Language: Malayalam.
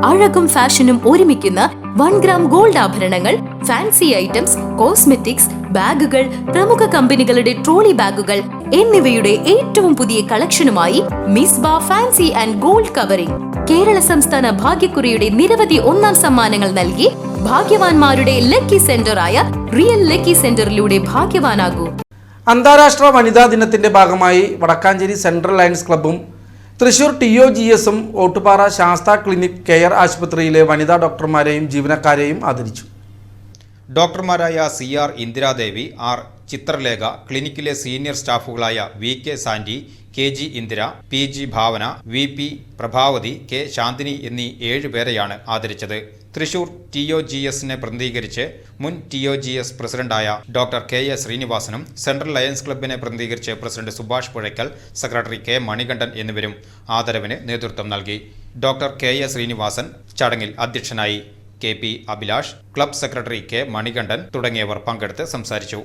അഴകും ഫാഷനും ഒരുമിക്കുന്ന 1 ഗ്രാം ഗോൾഡ് ആഭരണങ്ങൾ, ഫാൻസി ഐറ്റംസ്, കോസ്മെറ്റിക്സ്, ബാഗുകൾ, പ്രമുഖ കമ്പനികളുടെ ട്രോളി ബാഗുകൾ എന്നിവയുടെ ഏറ്റവും പുതിയ കളക്ഷനുമായി Misba fancy and gold covering Kerala സംസ്ഥാന ഭാഗ്യക്കുറിയുടെ നിരവധി ഒന്നാം സമ്മാനങ്ങൾ നൽകി ഭാഗ്യവാന്മാരുടെ ലക്കി സെന്ററായ റിയൽ ലക്കി സെന്ററിലൂടെ ഭാഗ്യവാനാകൂ. അന്താരാഷ്ട്ര വനിതാ ദിനത്തിന്റെ ഭാഗമായി വടക്കാഞ്ചേരി സെൻട്രൽ ലയൺസ് ക്ലബ്ബും തൃശൂർ TOGSഉം ഓട്ടുപാറ ശാസ്ത ക്ലിനിക് കെയർ ആശുപത്രിയിലെ വനിതാ ഡോക്ടർമാരെയും ജീവനക്കാരെയും ആദരിച്ചു. ഡോക്ടർമാരായ CR ഇന്ദിരാദേവി, R ചിത്രലേഖ, ക്ലിനിക്കിലെ സീനിയർ സ്റ്റാഫുകളായ VK Sandy, KG Indira, PG ഭാവന, VP പ്രഭാവതി, K ശാന്തിനി എന്നീ 7 പേരെയാണ് ആദരിച്ചത്. തൃശൂർ TOGSനെ പ്രതിനിധീകരിച്ച് മുൻ TOGS പ്രസിഡന്റായ ഡോക്ടർ KA ശ്രീനിവാസനും, സെൻട്രൽ ലയൺസ് ക്ലബ്ബിനെ പ്രതിനിധീകരിച്ച് president Subhash Puzhakkal, secretary K Manikandan എന്നിവരും ആദരവിന് നേതൃത്വം നൽകി. ഡോക്ടർ KA ശ്രീനിവാസൻ ചടങ്ങിൽ അധ്യക്ഷനായി. KP Abhilash, club secretary K Manikandan തുടങ്ങിയവർ പങ്കെടുത്ത് സംസാരിച്ചു.